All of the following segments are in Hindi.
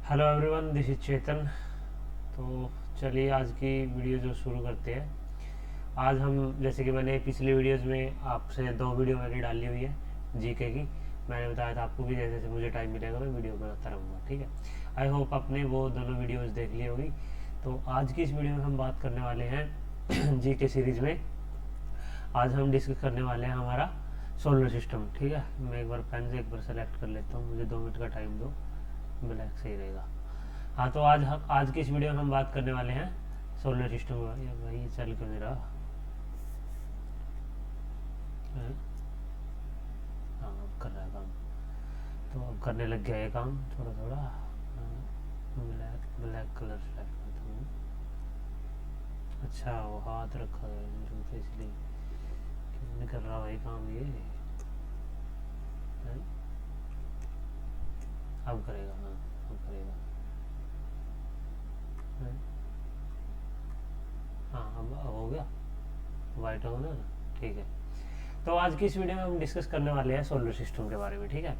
हेलो एवरीवन, दिस इज चेतन। तो चलिए आज की वीडियो जो शुरू करते हैं। आज हम, जैसे कि मैंने पिछली वीडियोस में आपसे 2 वीडियो मैंने डाली हुई है जीके की। मैंने बताया था आपको कि जैसे जैसे मुझे टाइम मिलेगा मैं वीडियो बनाता रहूँगा, ठीक है। आई होप आपने वो दोनों वीडियोस देख ली होगी। तो आज की इस वीडियो में हम बात करने वाले हैं जीके सीरीज में। आज हम डिस्कस करने वाले हैं हमारा सोलर सिस्टम, ठीक है। मैं एक बार पेन से एक बार सेलेक्ट कर लेता हूँ, मुझे 2 मिनट का टाइम दो, ब्लैक सही रहेगा। हाँ, तो आज की इस वीडियो में हम बात करने वाले हैं सोलर सिस्टम के बारे में। भाई चल क्यों नहीं रहा है? हाँ, अब कर रहा है काम। तो अब करने लग गया ये काम थोड़ा थोड़ा। ब्लैक ब्लैक कलर सेलेक्ट करता हूँ। अच्छा, वो हाथ रखा है मेरे पे, इसलिए क्यों नहीं कर रहा भाई काम ये है? अब करेगा, हाँ अब करेगा है? हाँ, अब हो गया, वाइट हो गया ना, ठीक है। तो आज की इस वीडियो में हम डिस्कस करने वाले हैं सोलर सिस्टम के बारे में, ठीक है।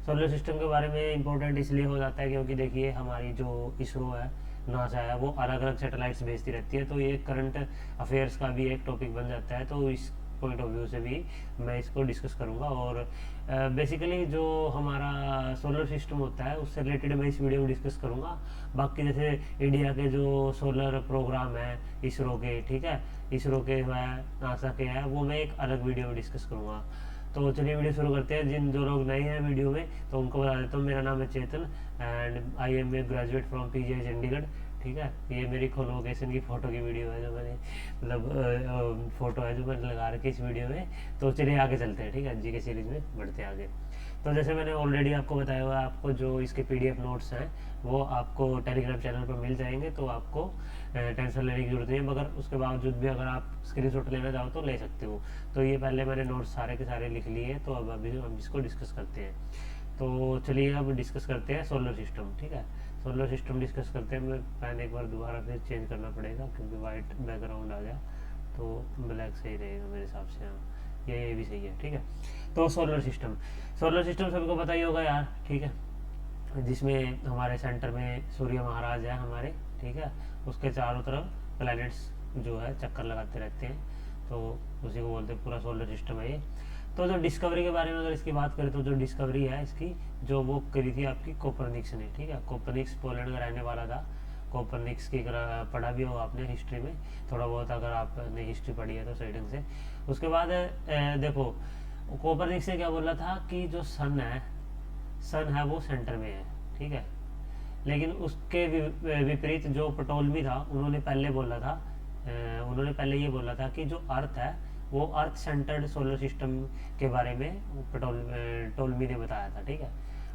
सोलर सिस्टम के बारे में इंपॉर्टेंट इसलिए हो जाता है क्योंकि देखिए हमारी जो इसरो है, नासा है, वो अलग अलग सैटेलाइट्स भेजती रहती है। तो ये करंट अफेयर्स का भी एक टॉपिक बन जाता है। तो इस पॉइंट ऑफ व्यू से भी मैं इसको डिस्कस करूंगा। और बेसिकली जो हमारा सोलर सिस्टम होता है उससे रिलेटेड मैं इस वीडियो में डिस्कस करूंगा। बाकी जैसे इंडिया के जो सोलर प्रोग्राम है इसरो के, ठीक है, इसरो के है, नासा के है, वो मैं एक अलग वीडियो में डिस्कस करूंगा। तो चलिए वीडियो शुरू करते हैं। जो लोग नए हैं वीडियो में, तो उनको बता देता हूँ, मेरा नाम है Chetan and I am a graduate from PGI Chandigarh, ठीक है। ये मेरी कोलोकेशन की फ़ोटो की वीडियो है जो मैंने, मतलब फ़ोटो है जो मैंने लगा रखी है इस वीडियो में। तो चलिए आगे चलते हैं, ठीक है, जी के सीरीज़ में बढ़ते हैं आगे। तो जैसे मैंने ऑलरेडी आपको बताया हुआ है, आपको जो इसके पीडीएफ नोट्स हैं वो आपको टेलीग्राम चैनल पर मिल जाएंगे। तो आपको टेंशन लेने की जरूरत नहीं है, मगर उसके बावजूद भी अगर आप स्क्रीनशॉट लेना चाहो तो ले सकते हो। तो ये पहले मैंने नोट्स सारे के सारे लिख लिए, तो अब अभी हम इसको डिस्कस करते हैं। तो चलिए अब डिस्कस करते हैं सोलर सिस्टम, ठीक है। सोलर सिस्टम डिस्कस करते हैं। मैं पेन एक बार दोबारा फिर चेंज करना पड़ेगा क्योंकि वाइट बैकग्राउंड आ गया, तो ब्लैक सही रहेगा मेरे हिसाब से। हाँ, ये भी सही है, ठीक है। तो सोलर सिस्टम, सोलर सिस्टम सबको पता ही होगा यार, ठीक है। जिसमें हमारे सेंटर में सूर्य महाराज है हमारे, ठीक है। उसके चारों तरफ प्लैनेट्स जो है चक्कर लगाते रहते हैं, तो उसी को बोलते हैं, पूरा सोलर सिस्टम है ये। तो जो डिस्कवरी के बारे में अगर इसकी बात करें, तो जो डिस्कवरी है इसकी, जो वो करी थी आपकी कोपरनिक्स ने, ठीक है। कोपरनिक्स पोलैंड का रहने वाला था। कोपरनिक्स की पढ़ा भी होगा आपने हिस्ट्री में थोड़ा बहुत, अगर आपने हिस्ट्री पढ़ी है तो सही ढंग से। उसके बाद देखो, कोपरनिक्स ने क्या बोला था कि जो सन है, सन है वो सेंटर में है, ठीक है। लेकिन उसके विपरीत जो पटोलमी था, उन्होंने पहले बोला था, उन्होंने पहले ये बोला था कि जो अर्थ है वो अर्थ सेंटर्ड सोलर सिस्टम के बारे में टोलमी ने बताया था, ठीक है।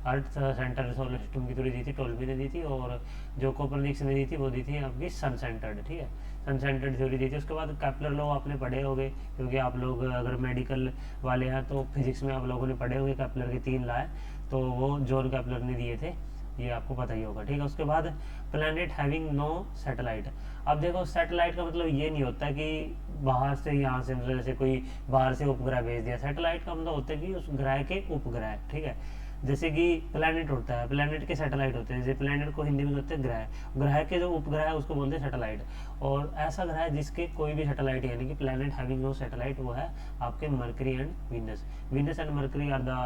अर्थ सेंटर्ड सोलर सिस्टम की थोड़ी दी थी टोलमी ने दी थी, और जो कोपरनिक्स ने दी थी वो दी थी आपकी सन सेंटर्ड, ठीक है। सन सेंटर्ड थ्योरी दी थी। उसके बाद कैप्लर लॉ आपने पढ़े होंगे, क्योंकि आप लोग अगर मेडिकल वाले हैं तो फिजिक्स में आप लोगों ने पढ़े होंगे कैप्लर के 3 लॉ, तो वो जॉन कैप्लर ने दिए थे, ये आपको पता ही होगा, ठीक है। उसके बाद प्लैनेट हैविंग नो सैटेलाइट। अब देखो, सैटेलाइट का मतलब ये नहीं होता कि बाहर से, यहाँ से, मतलब जैसे कोई बाहर से उपग्रह भेज दिया। सैटेलाइट का मतलब होता है कि उस ग्रह के उपग्रह, ठीक है। जैसे कि प्लैनेट होता है, प्लैनेट के सैटेलाइट होते हैं। जैसे प्लैनेट को हिंदी में कहते हैं ग्रह, ग्रह के जो उपग्रह है उसको बोलते हैं सैटेलाइट। और ऐसा ग्रह जिसके कोई भी सैटेलाइट, यानी कि प्लैनेट हैविंग नो सैटेलाइट, वो है आपके Mercury and Venus. Venus and Mercury are the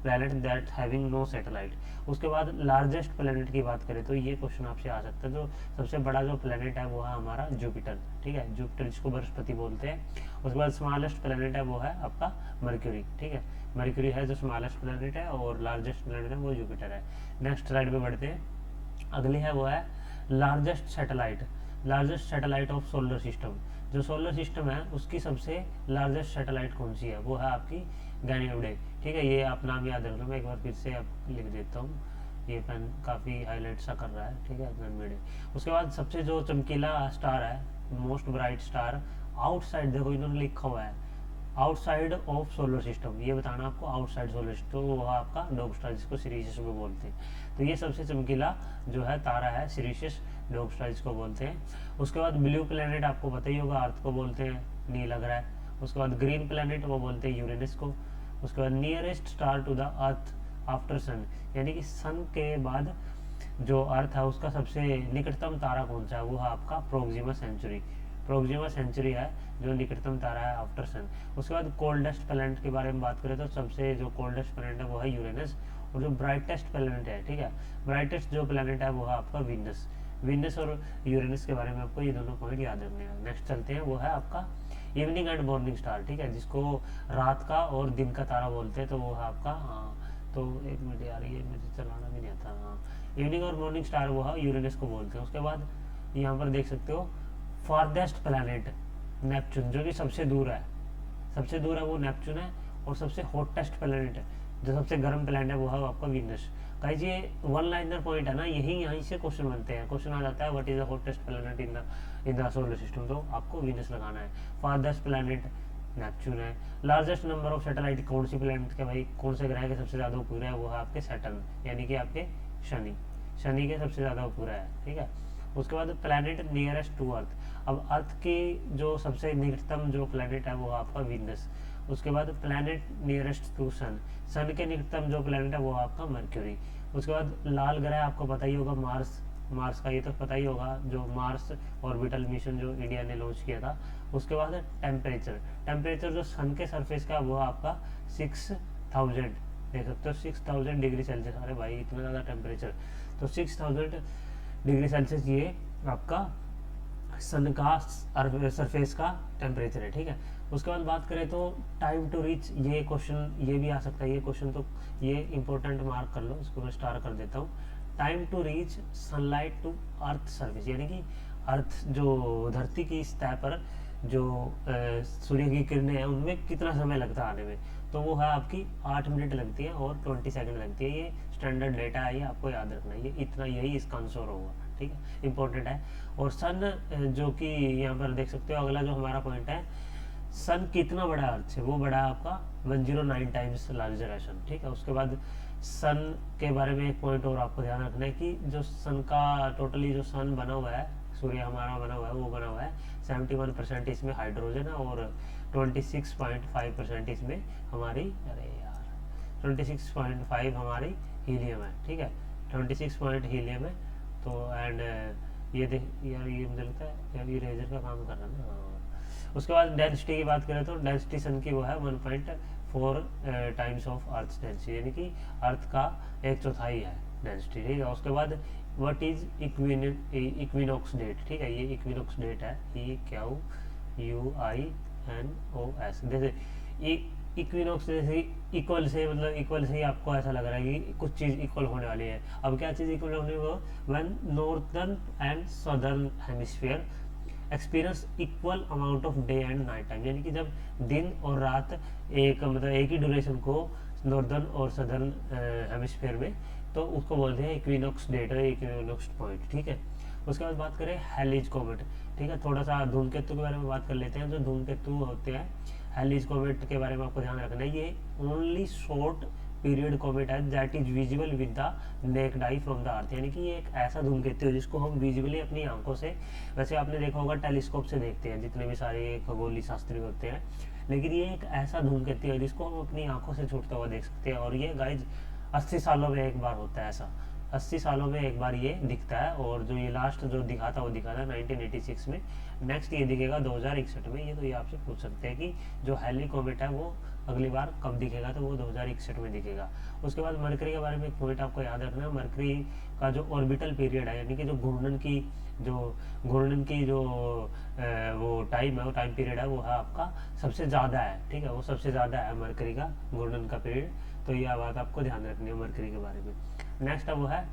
planet that having no satellite. उसके बाद लार्जेस्ट प्लैनेट की बात करें तो ये क्वेश्चन आपसे आ सकता है, जो सबसे बड़ा जो प्लैनेट है वो है हमारा जुपिटर, ठीक है। जुपिटर जिसको बृहस्पति बोलते हैं। उसके बाद स्मॉलेस्ट प्लैनेट है वो है आपका मर्क्यूरी, ठीक है। मर्क्यूरी है जो स्मॉलेस्ट प्लैनेट है, और लार्जेस्ट प्लैनेट है वो जुपिटर है। नेक्स्ट स्लाइड पे बढ़ते हैं। अगली है वो है largest satellite, largest satellite of solar system. जो सोलर सिस्टम है उसकी सबसे लार्जेस्ट सैटेलाइट कौन सी है, वो है आपकी गैनीमेड, ठीक है। ये आप नाम याद रख लो, मैं एक बार फिर से आप लिख देता हूँ, ये पेन काफ़ी हाईलाइट सा कर रहा है, ठीक है, गैनीमेड। उसके बाद सबसे जो चमकीला स्टार है, मोस्ट ब्राइट स्टार आउटसाइड, देखो इन्होंने लिखा हुआ है आउटसाइड ऑफ सोलर सिस्टम, ये बताना आपको आउटसाइड सोलर सिस्टम, तो वो आपका डॉग स्टार जिसको सीरीशियस में बोलते हैं। तो ये सबसे चमकीला जो है तारा है, सीरीशियस डॉग स्टार जिसको बोलते हैं। उसके बाद ब्लू प्लेनेट आपको पता ही होगा, अर्थ को बोलते हैं, नीला ग्रह। उसके बाद ग्रीन प्लेनेट वो बोलते हैं यूरेनस को। उसके बाद nearest star to the earth after sun, यानी कि सन के बाद जो अर्थ है उसका सबसे निकटतम तारा कौन सा है, वो है आपका प्रोक्सिमा सेंचुरी। प्रोक्सिमा सेंचुरी है जो निकटतम तारा है आफ्टर सन। उसके बाद कोल्डेस्ट प्लैनेट के बारे में बात करें तो सबसे जो कोल्डेस्ट प्लैनेट है वो है यूरेनस, और जो ब्राइटेस्ट प्लैनेट है, ठीक है, ब्राइटेस्ट जो प्लैनेट है वो है आपका वीनस। वीनस और यूरेनस के बारे में आपको ये दोनों पॉइंट याद रखने हैं। नेक्स्ट चलते हैं, वो है आपका इवनिंग एंड मॉर्निंग स्टार, ठीक है, जिसको रात का और दिन का तारा बोलते हैं। तो वो है आपका, हाँ तो एक मिनट यार, ये मुझे चलाना भी नहीं आता। हाँ, इवनिंग और मॉर्निंग स्टार वो है यूरेनस को बोलते हैं। उसके बाद यहाँ पर देख सकते हो फारदेस्ट प्लैनेट नेपच्यून, जो कि सबसे दूर है, सबसे दूर है वो नेपच्यून है। और सबसे हॉटेस्ट प्लैनेट है, जो सबसे गर्म प्लैनेट है वो है आपका वीनस। गाइस ये वन लाइनर पॉइंट है ना, यहीं से क्वेश्चन बनते हैं। क्वेश्चन आ जाता है what is the hottest planet in the solar system, तो आपको वीनस लगाना है। फारदेस्ट प्लैनेट नेपच्यून है। लार्जेस्ट नंबर ऑफ सैटेलाइट कौन सी प्लैनेट के, भाई कौन से ग्रह के सबसे ज़्यादा उपग्रह है, वो है आपके सैटर्न, यानी कि आपके शनि, शनि के सबसे ज़्यादा उपग्रह है, ठीक है। उसके बाद प्लैनेट नियरेस्ट टू अर्थ, अब अर्थ की जो सबसे निकटतम जो प्लैनेट है वो आपका वीनस। उसके बाद प्लैनेट नियरेस्ट टू सन, सन के निकटतम जो प्लैनेट है वो आपका मर्क्यूरी। उसके बाद लाल ग्रह आपको पता ही होगा मार्स, मार्स का ये तो पता ही होगा, जो मार्स ऑर्बिटल मिशन जो इंडिया ने लॉन्च किया था। उसके बाद टेम्परेचर, टेम्परेचर जो सन के सरफेस का वो आपका 6000, देख सकते हो 6000 डिग्री सेल्सियस। अरे भाई इतना ज़्यादा टेम्परेचर, तो 6000 डिग्री सेल्सियस ये आपका सन का सरफेस का टेम्परेचर है, ठीक है। उसके बाद बात करें तो टाइम टू रीच, ये क्वेश्चन ये भी आ सकता है, ये क्वेश्चन तो ये इंपॉर्टेंट मार्क कर लो, इसको मैं स्टार कर देता हूँ। Time to reach sunlight to earth surface, यानी कि अर्थ जो धरती की सतह पर जो सूर्य की किरणें हैं उनमें कितना समय लगता है आने में, तो वो है आपकी 8 मिनट लगती है और 20 सेकंड लगती है। ये स्टैंडर्ड डेटा है, ये आपको याद रखना है, ये इतना यही इसका आंसर होगा, ठीक है, इंपॉर्टेंट है। और सन जो कि यहाँ पर देख सकते हो, अगला जो हमारा पॉइंट है, सन कितना बड़ा अर्थ से, वो बड़ा है आपका 109 टाइम्स लार्जर है सन, ठीक है। उसके बाद सन के बारे में एक पॉइंट और आपको ध्यान रखना है कि जो सन का टोटली जो सन बना हुआ है, सूर्य हमारा बना हुआ है, वो बना हुआ है 71% इसमें हाइड्रोजन है और 26.5% इसमें हमारी, अरे यार 26.5 हमारी हीलियम है, ठीक है, 26 पॉइंट हीलियम है। तो एंड ये देख यार, ये मुझे लगता है यार ये रेजर का काम कर रहा है ना। उसके बाद डेंसिटी की बात करें तो डेंसिटी सन की वो है 1.4 टाइम्स ऑफ अर्थ डेंसिटी, यानी कि अर्थ का 1/4 है डेंसिटी, ठीक है। उसके बाद व्हाट इज इक्विनॉक्स डेट, ठीक है, ये इक्विनॉक्स डेट है, EQUINOX, जैसे इक्विनॉक्स जैसे इक्वल से, मतलब इक्वल से ही आपको ऐसा लग रहा है कि कुछ चीज़ इक्वल होने वाली है। अब क्या चीज़ इक्वल होने को, when northern and southern hemisphere experience equal amount of day and night time, यानी कि जब दिन और रात एक मतलब एक ही ड्यूरेशन को नॉर्दर्न और सदर्न हेमिस्फीयर में, तो उसको बोलते हैं इक्विनॉक्स डेट और इक्विनॉक्स पॉइंट, ठीक है। उसके बाद बात करें हैलीज कॉमेट, ठीक है, थोड़ा सा धूमकेतु के बारे में बात कर लेते हैं। जो धूमकेतु होते हैं, हैलीज कॉमेट के बारे में आपको ध्यान रखना है, ये ओनली शॉर्ट पीरियड कॉमेट है that is visible with the necked I from the earth, यानी कि ये एक ऐसा धूमकेतु है जिसको हम विजुअली अपनी आंखों से, वैसे आपने देखा होगा टेलीस्कोप से देखते हैं जितने भी सारे खगोलीय शास्त्री होते हैं, लेकिन ये एक ऐसा धूमकेतु है जिसको हम अपनी आंखों से छूटता हुआ देख सकते हैं। और ये गाइज 80 सालों में एक बार होता है ऐसा, 80 सालों में एक बार ये दिखता है। और जो ये लास्ट जो दिखा था वो दिखा था 1986 में, नेक्स्ट ये दिखेगा 2061 में। ये तो ये आपसे पूछ सकते हैं कि जो हैली कॉमेट है वो अगली बार कब दिखेगा, तो वो 2061 में दिखेगा। उसके बाद मरकरी के बारे में एक पॉइंट आपको याद रखना है, मरकरी का जो ऑर्बिटल पीरियड है, यानी कि जो घूर्णन की जो वो टाइम है, वो टाइम पीरियड है, वो है आपका सबसे ज़्यादा है, ठीक है, वो सबसे ज़्यादा है मरकरी का घूर्णन का पीरियड। तो यह बात आपको ध्यान रखनी है मरकरी के बारे में। नेक्स्ट है वो है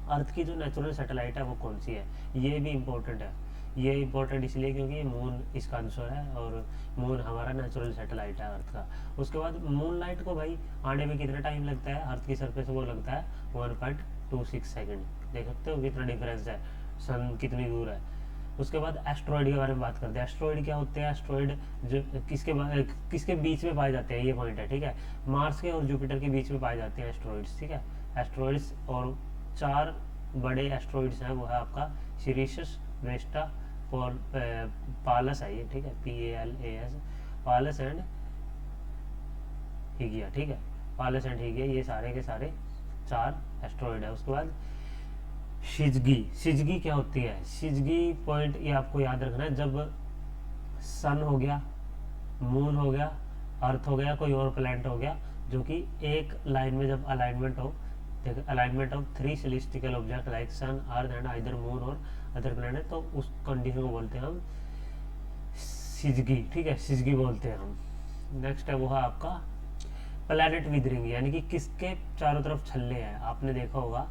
अर्थ की जो नेचुरल सैटेलाइट है वो कौन सी है, ये भी इम्पोर्टेंट है। ये इम्पोर्टेंट इसलिए क्योंकि मून इसका आंसर है और मून हमारा नेचुरल सैटेलाइट है अर्थ का। उसके बाद मून लाइट को भाई आने में कितना टाइम लगता है अर्थ की सरफेस, वो लगता है 1.26 सेकेंड। देख सकते हो कितना डिफरेंस है, सन कितनी दूर है। उसके बाद एस्ट्रॉइड के बारे में बात करते हैं। एस्ट्रॉइड क्या होते हैं, एस्ट्रॉइड जो किसके बीच में पाए जाते हैं, ये पॉइंट है, ठीक है, मार्स के और जुपिटर के बीच में पाए जाते हैं एस्ट्रॉइड्स, ठीक है। एस्ट्रॉइड्स और 4 बड़े एस्ट्रॉइड्स हैं, वो है आपका सिरियस, वेस्टा, पालस है ये, ठीक है, PALAS, पालस एंड हिगिया, ठीक है, पालस एंड हिगिया, ये सारे के सारे 4 एस्ट्रॉइड है। उसके बाद शिजगी क्या होती है? शिजगी पॉइंट ये आपको याद रखना है, जब सन हो गया, मून हो गया, अर्थ हो गया, कोई और प्लैनेट हो गया, जो कि एक लाइन में जब अलाइनमेंट हो, देखो alignment of 3 celestial object like sun, earth and either moon और अदर प्लैनेट, तो उस कंडीशन को बोलते हैं हम सिजगी। ठीक है, सिजगी बोलते हैं हम। नेक्स्ट है वो है आपका प्लैनेट विद रिंग, यानी कि किसके चारों तरफ छल्ले हैं। आपने देखा होगा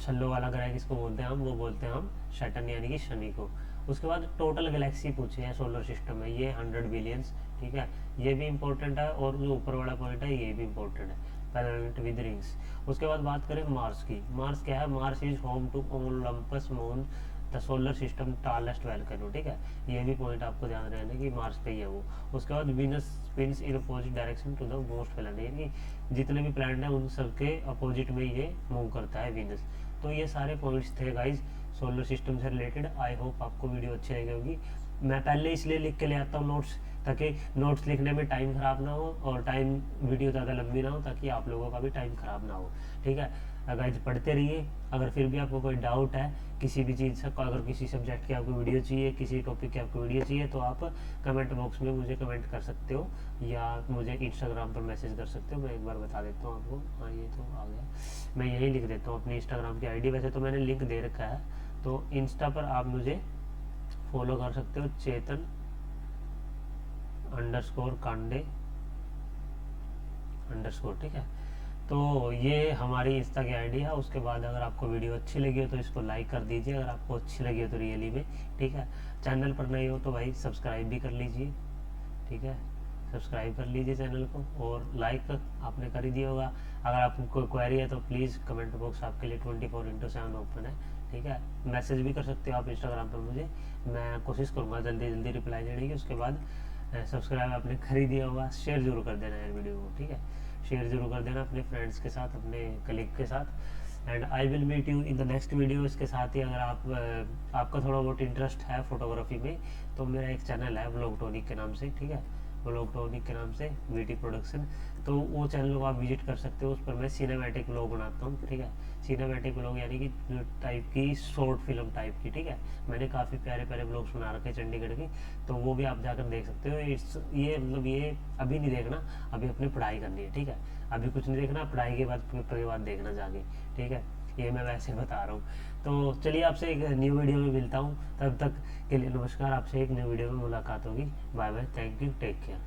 छल्लों वाला ग्रह किसको बोलते हैं हम? वो बोलते हैं हम सैटर्न यानी कि शनि को। उसके बाद टोटल गैलेक्सी पूछे हैं सोलर सिस्टम में, ये 100 बिलियंस। ठीक है, ये भी इंपॉर्टेंट है, और जो ऊपर वाला पॉइंट है ये भी इंपॉर्टेंट है, प्लैनेट विद रिंग्स। उसके बाद बात करें मार्स की। मार्स क्या है? Mars is home to Olympus Mons the solar system tallest volcano. ठीक है, ये भी पॉइंट आपको ध्यान रहना कि मार्स पे ही है वो। उसके बाद Venus spins in opposite direction to the most planet, यानी जितने भी प्लैनेट हैं उन सबके अपोजिट में ये मूव करता है वीनस। तो ये सारे पॉइंट्स थे गाइज सोलर सिस्टम से रिलेटेड। आई होप आपको वीडियो अच्छी लगी होगी। मैं पहले इसलिए लिख के ले आता हूँ नोट्स, ताकि नोट्स लिखने में टाइम ख़राब ना हो और टाइम वीडियो ज़्यादा लंबी ना हो, ताकि आप लोगों का भी टाइम ख़राब ना हो। ठीक है, गाइज पढ़ते रहिए। अगर फिर भी आपको कोई डाउट है किसी भी चीज़ से, अगर किसी सब्जेक्ट की आपको वीडियो चाहिए, किसी टॉपिक की आपको वीडियो चाहिए, तो आप कमेंट बॉक्स में मुझे कमेंट कर सकते हो, या मुझे इंस्टाग्राम पर मैसेज कर सकते हो। मैं एक बार बता देता हूँ आपको। हाँ, ये तो आ गया, मैं यही लिख देता हूँ अपनी इंस्टाग्राम की आईडी। वैसे तो मैंने लिंक दे रखा है, तो इंस्टा पर आप मुझे फॉलो कर सकते हो, चेतन _कांडे _। ठीक है, तो ये हमारी इंस्टा की आईडी है। उसके बाद अगर आपको वीडियो अच्छी लगी हो तो इसको लाइक कर दीजिए, अगर आपको अच्छी लगी हो तो रियली में। ठीक है, चैनल पर नए हो तो भाई सब्सक्राइब भी कर लीजिए। ठीक है, सब्सक्राइब कर लीजिए चैनल को, और लाइक आपने कर ही दिया होगा। अगर आपको कोई क्वेरी है तो प्लीज़ कमेंट बॉक्स आपके लिए 24/7 ओपन है। ठीक है, मैसेज भी कर सकते हो आप इंस्टाग्राम पर मुझे, मैं कोशिश करूँगा जल्दी जल्दी रिप्लाई देने की। उसके बाद सब्सक्राइब आपने कर ही दिया होगा, शेयर जरूर कर देना यार वीडियो को। ठीक है, शेयर जरूर कर देना अपने फ्रेंड्स के साथ, अपने कलीग के साथ। And I will meet you in the next video. इसके साथ ही अगर आपका थोड़ा बहुत इंटरेस्ट है फोटोग्राफी में, तो मेरा एक चैनल है व्लॉगटोनिक के नाम से। ठीक है, व्लॉगटोनिक के नाम से वीटी प्रोडक्शन, तो वो चैनल को आप विजिट कर सकते हो। उस पर मैं सिनेमैटिक व्लॉग बनाता हूँ। ठीक है, सिनेमैटिक व्लॉग यानी कि टाइप की शॉर्ट फिल्म टाइप की। ठीक है, मैंने काफ़ी प्यारे प्यारे व्लॉग्स बना रखे हैं चंडीगढ़ की, तो वो भी आप जाकर देख सकते हो। ये मतलब ये अभी नहीं देखना, अभी अपनी पढ़ाई करनी है। ठीक है, अभी कुछ नहीं देखना, पढ़ाई के बाद पेपर के बाद देखना जाके। ठीक है, ये मैं वैसे बता रहा हूँ। तो चलिए आपसे एक न्यू वीडियो में मिलता हूँ, तब तक के लिए नमस्कार। आपसे एक न्यू वीडियो में मुलाकात होगी। Bye bye, thank you, take care.